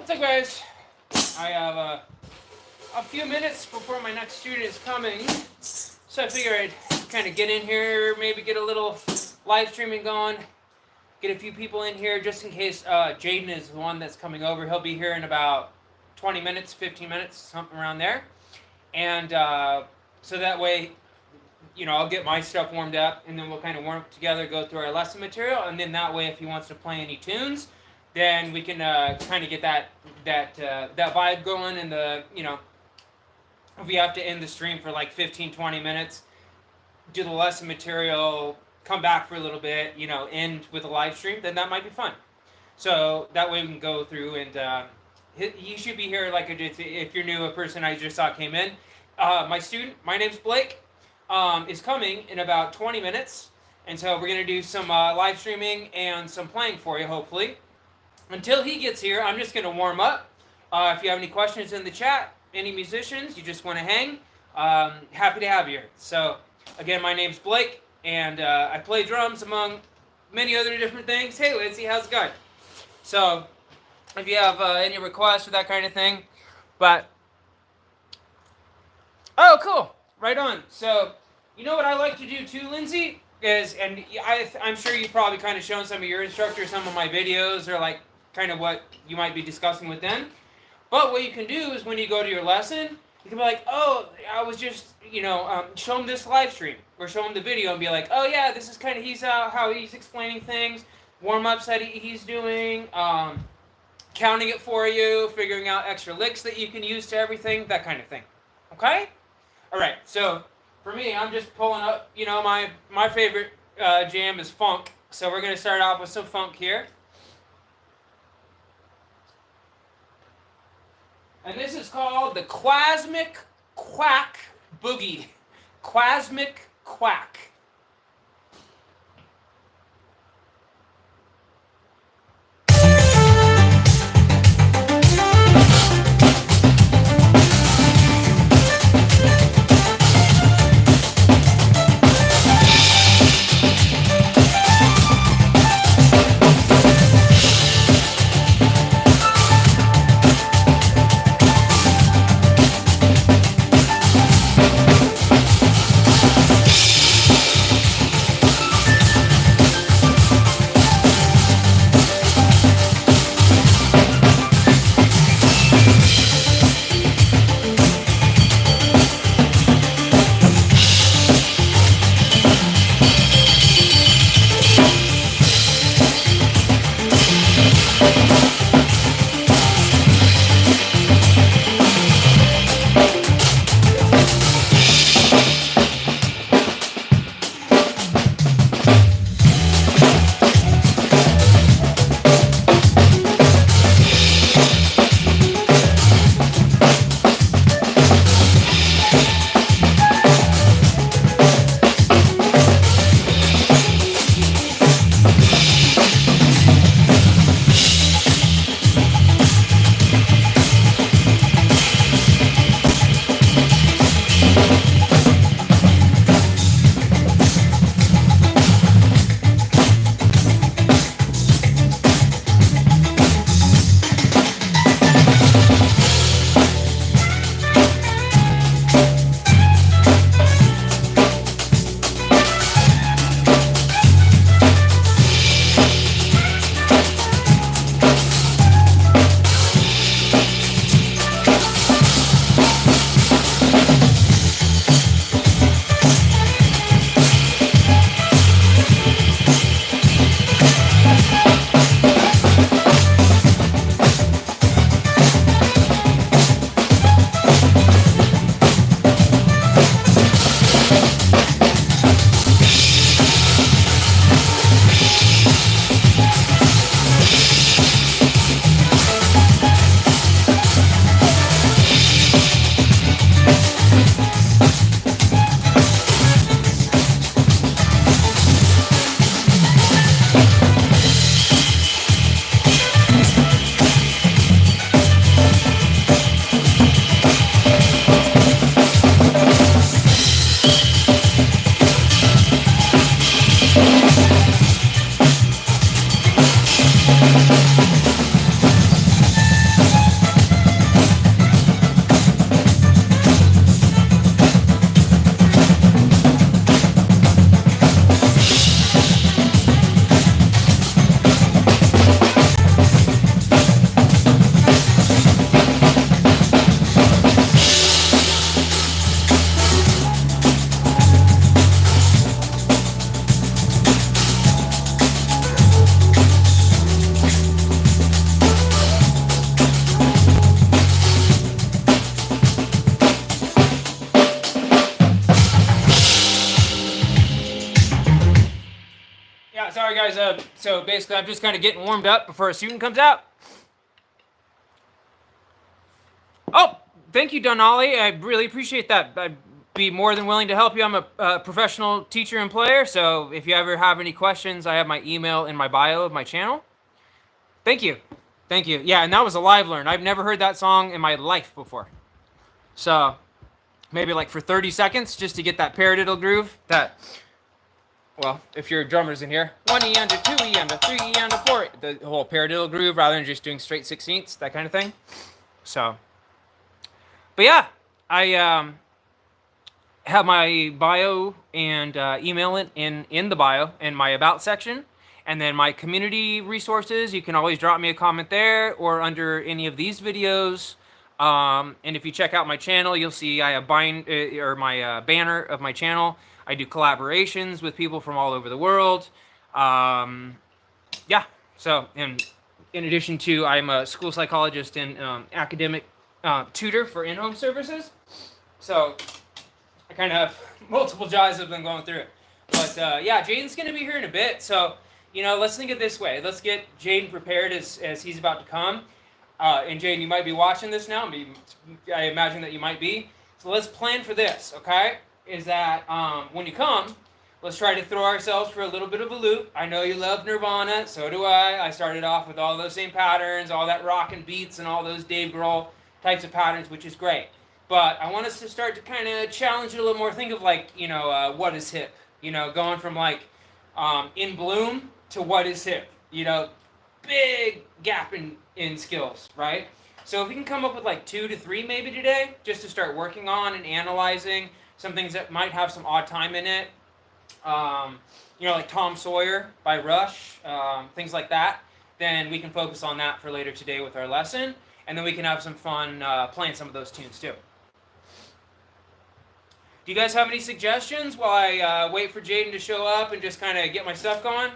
What's up, guys? I have a few minutes before my next student is coming, so I figured I'd kind of get in here, maybe get a little live streaming going, get a few people in here just in case Jaden is the one that's coming over. He'll be here in about 20 minutes, 15 minutes, something around there. And so that way, you know, I'll get my stuff warmed up, and then we'll kind of warm up together, go through our lesson material, and then that way, if he wants to play any tunes, then we can kind of get that vibe going, and if we have to end the stream for like 15, 20 minutes, do the lesson material, come back for a little bit, end with a live stream, then that might be fun. So that way we can go through, and he should be here, like if you're new, a person I just saw came in. My student, my name's Blake, is coming in about 20 minutes, and so we're going to do some live streaming and some playing for you, hopefully. Until he gets here, I'm just going to warm up. If you have any questions in the chat, any musicians, you just want to hang, happy to have you here. So, again, my name's Blake, and I play drums among many other different things. Hey, Lindsay, how's it going? So, if you have any requests or that kind of thing, oh, cool, right on. So, you know what I like to do too, Lindsay, and I'm sure you've probably kind of shown some of your instructors some of my videos, or like kind of what you might be discussing with them. But what you can do is when you go to your lesson, you can be like, oh, I was just, show them this live stream, or show them the video and be like, oh yeah, this is kind of how he's explaining things, warm-ups that he's doing, counting it for you, figuring out extra licks that you can use to everything, that kind of thing. Okay? All right, so for me, I'm just pulling up, my favorite jam is funk, so we're going to start off with some funk here. And this is called the Quasmic Quack Boogie. Quasmic Quack. Yeah, sorry guys. So basically, I'm just kind of getting warmed up before a student comes out. Oh, thank you, Donali. I really appreciate that. I'd be more than willing to help you. I'm a professional teacher and player, so if you ever have any questions, I have my email in my bio of my channel. Thank you. Thank you. Yeah, and that was a live learn. I've never heard that song in my life before. So maybe like for 30 seconds just to get that paradiddle groove. That, well, if you're drummers in here, 1 E under 2 E under 3 E under 4, the whole paradiddle groove rather than just doing straight 16ths, that kind of thing. So, but yeah, I have my bio and email in the bio in my about section. And then my community resources, you can always drop me a comment there or under any of these videos. And if you check out my channel, you'll see I have my banner of my channel. I do collaborations with people from all over the world. Yeah, so and in addition to, I'm a school psychologist and academic tutor for in-home services. So I kind of have multiple jobs I've been going through it. But yeah, Jaden's going to be here in a bit, so you know, let's think of it this way. Let's get Jaden prepared as he's about to come. And Jaden, you might be watching this now. I imagine that you might be. So let's plan for this, okay? Is that when you come, let's try to throw ourselves for a little bit of a loop. I know you love Nirvana, so do I. I started off with all those same patterns, all that rock and beats and all those Dave Grohl types of patterns, which is great. But I want us to start to kind of challenge it a little more. Think of like, you know, what is hip? You know, going from like In Bloom to what is hip, you know, big gap in skills, right? So if we can come up with like 2 to 3 maybe today, just to start working on and analyzing some things that might have some odd time in it, you know, like Tom Sawyer by Rush, things like that, then we can focus on that for later today with our lesson, and then we can have some fun playing some of those tunes too. Do you guys have any suggestions while I wait for Jaden to show up and just kind of get my stuff going?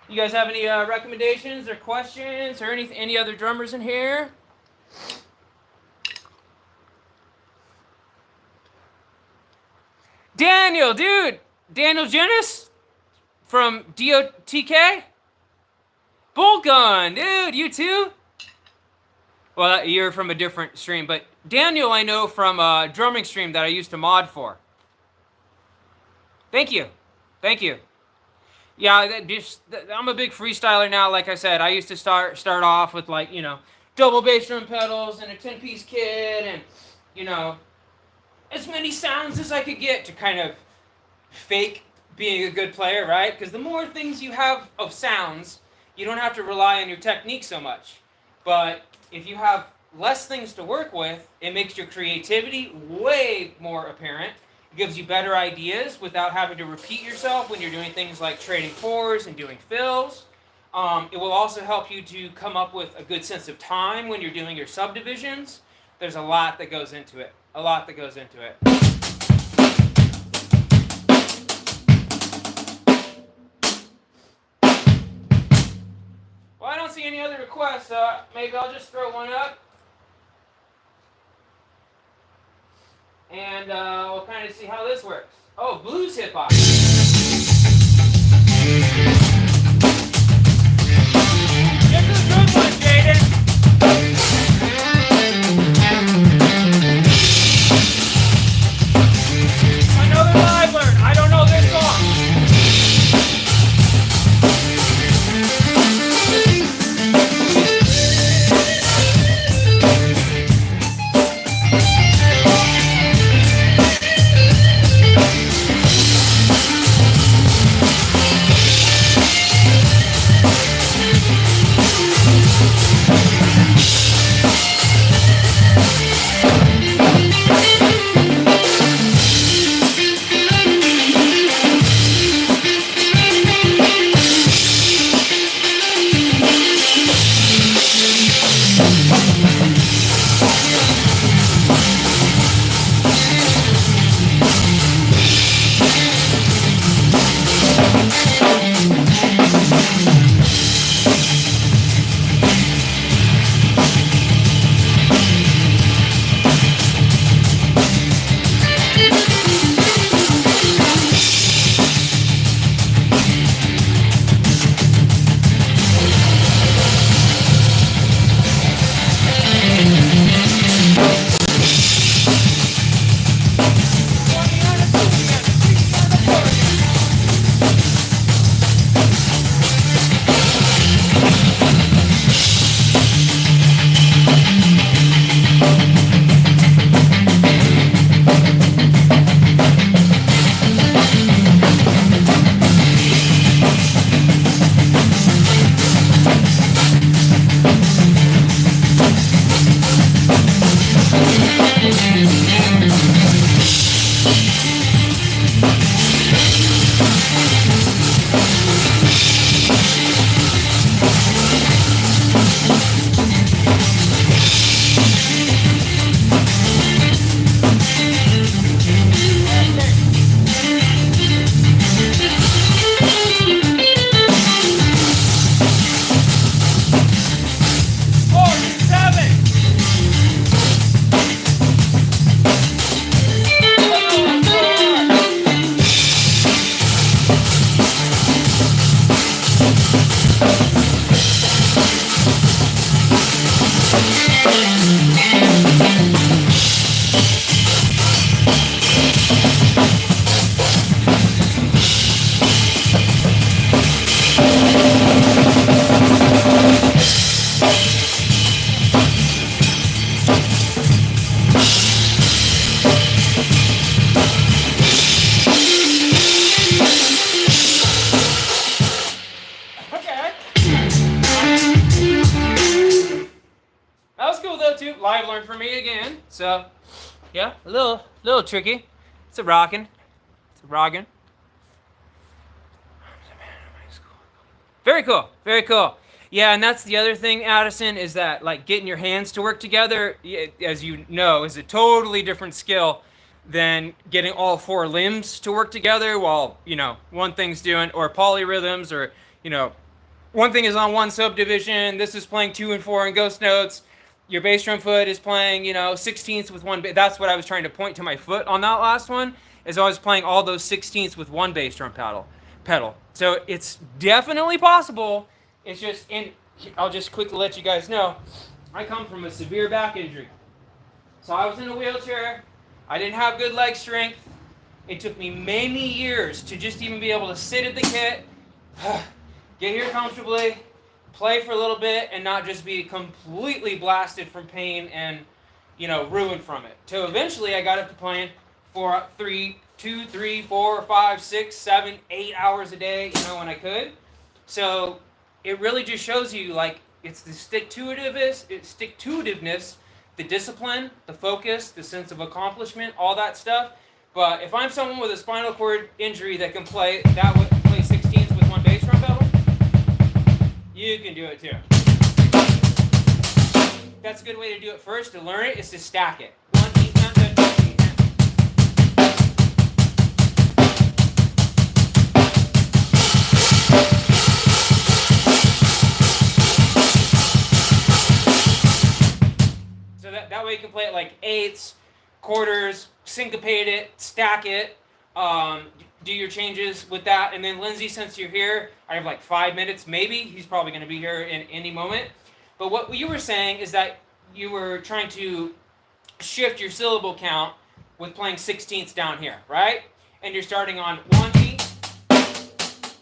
You guys have any recommendations or questions or any other drummers in here? Daniel, dude! Daniel Genis from DOTK? Bolt Gun, dude, you too? Well, you're from a different stream, but Daniel I know from a drumming stream that I used to mod for. Thank you. Thank you. Yeah, I'm a big freestyler now. Like I said, I used to start off with like, you know, double bass drum pedals and a 10-piece kit and, you know, as many sounds as I could get to kind of fake being a good player, right? Because the more things you have of sounds, you don't have to rely on your technique so much. But if you have less things to work with, it makes your creativity way more apparent. Gives you better ideas without having to repeat yourself when you're doing things like trading fours and doing fills. It will also help you to come up with a good sense of time when you're doing your subdivisions. There's a lot that goes into it. A lot that goes into it. Well, I don't see any other requests. Maybe I'll just throw one up. And we'll kind of see how this works. Oh, blues hip hop. Get this good one, Jaden. Another live learn. I don't know this song. That was cool though too. Live learn for me again. So yeah, a little tricky. It's a rockin'. Very cool. Very cool. Yeah, and that's the other thing, Addison, is that like getting your hands to work together, as you know, is a totally different skill than getting all four limbs to work together while, one thing's doing, or polyrhythms, or, one thing is on one subdivision, this is playing 2 and 4 in ghost notes, your bass drum foot is playing, 16ths with one, that's what I was trying to point to my foot on that last one, is I was playing all those 16ths with one bass drum pedal. So it's definitely possible. It's just, and I'll just quickly let you guys know, I come from a severe back injury. So I was in a wheelchair. I didn't have good leg strength. It took me many years to just even be able to sit at the kit, get here comfortably, play for a little bit, and not just be completely blasted from pain and, ruined from it. So eventually I got up to playing for 2, 3, 4, 5, 6, 7, 8 hours a day, when I could. So it really just shows you, like, it's the stick-to-itiveness, the discipline, the focus, the sense of accomplishment, all that stuff. But if I'm someone with a spinal cord injury that can play 16ths with one bass drum pedal, you can do it too. That's a good way to do it first, to learn it, is to stack it. 1 E, 1, 2, 3, so that way you can play it like eighths, quarters, syncopate it, stack it, do your changes with that. And then Lindsay, since you're here, I have like 5 minutes maybe. He's probably going to be here in any moment. But what you were saying is that you were trying to shift your syllable count with playing 16ths down here, right? And you're starting on 1 E,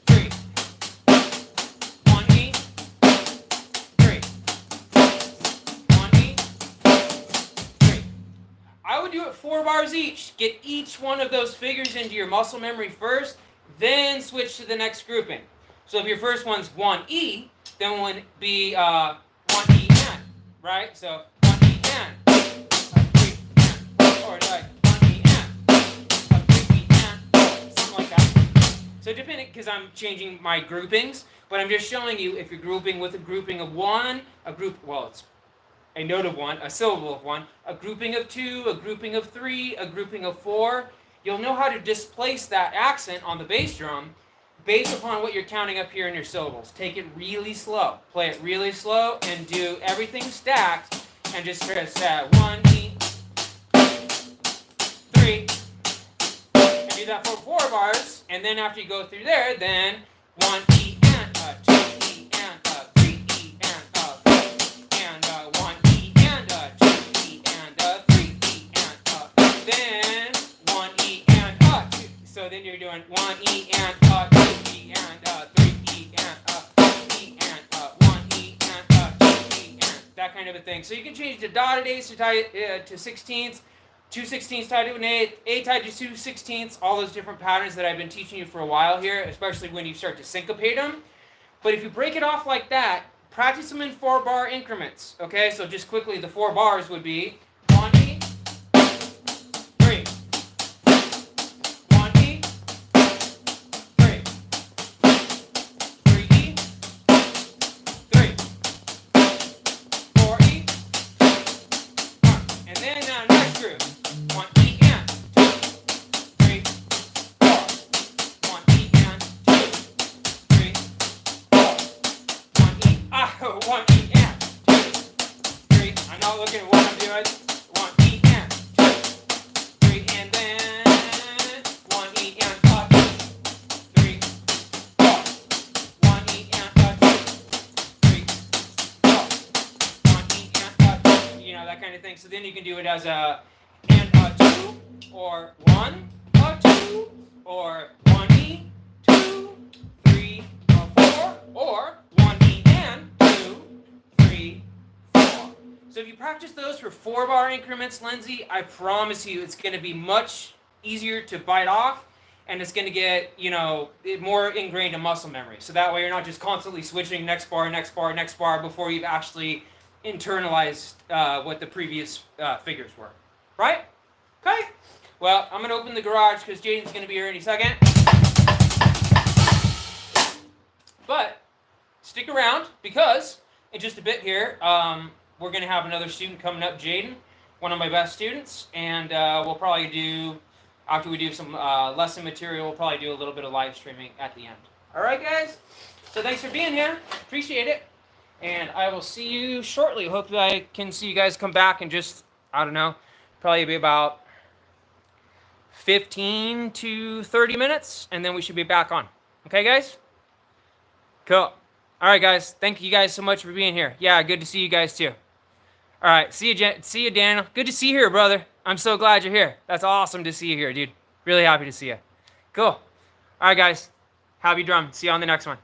3, 1 E, 3, 1 E, 3. I would do it 4 bars each. Get each one of those figures into your muscle memory first, then switch to the next grouping. So if your first one's 1 E, then one would be 1 E and, right? So 1 E and, 3 and, or like 1 E and, 3 E and, something like that. So depending, because I'm changing my groupings, but I'm just showing you if you're grouping with a grouping of 1, it's a note of 1, a syllable of 1, a grouping of 2, a grouping of 3, a grouping of 4, you'll know how to displace that accent on the bass drum based upon what you're counting up here in your syllables. Take it really slow. Play it really slow and do everything stacked and just press 1 E, 3, and do that for 4 bars. And then after you go through there, then 1 E and 2 E and 3 E and 4 and 1 E and 2 E and 3 E and then 1 E and 2. So then you're doing 1 E and 2 E and 3 E and E and 1 E and 2 E and that kind of a thing. So you can change the dotted eighths to 16ths, 2 16ths tied to an eighth, 8 tied to 2 16ths, all those different patterns that I've been teaching you for a while here, especially when you start to syncopate them. But if you break it off like that, practice them in 4-bar increments. Okay, so just quickly, the 4 bars would be 1 E, 3, 1 E, 3, 3 E, 3, 4 E, 1. And then next group, 1 E and 2, 3, 4, 1 E and 2, 3, 4, 1 E, 1 E and 2, 3. I'm not looking at what I'm doing. 1 E and 2, 3, and then 1 E and 3, 4, 1 E and 2, 3, 4, 1 E and 2, that kind of thing. So then you can do it as a and a 2, or 1, a 2, or 1E, 2, 3, a 4, or 1E and 2, 3, 4. So if you practice those for 4-bar increments, Lindsay, I promise you it's going to be much easier to bite off, and it's going to get, more ingrained in muscle memory. So that way you're not just constantly switching next bar, next bar, next bar before you've actually internalized what the previous figures were. Right? Okay? Well, I'm going to open the garage because Jaden's going to be here any second. But stick around because in just a bit here, we're going to have another student coming up, Jaden, one of my best students, and we'll probably do, after we do some lesson material, we'll probably do a little bit of live streaming at the end. All right, guys? So thanks for being here. Appreciate it. And I will see you shortly. Hopefully I can see you guys come back in just, I don't know, probably be about 15 to 30 minutes, and then we should be back on. Okay, guys? Cool. All right, guys. Thank you guys so much for being here. Yeah, good to see you guys, too. All right, see you, Daniel. Good to see you here, brother. I'm so glad you're here. That's awesome to see you here, dude. Really happy to see you. Cool. All right, guys. Happy drum. See you on the next one.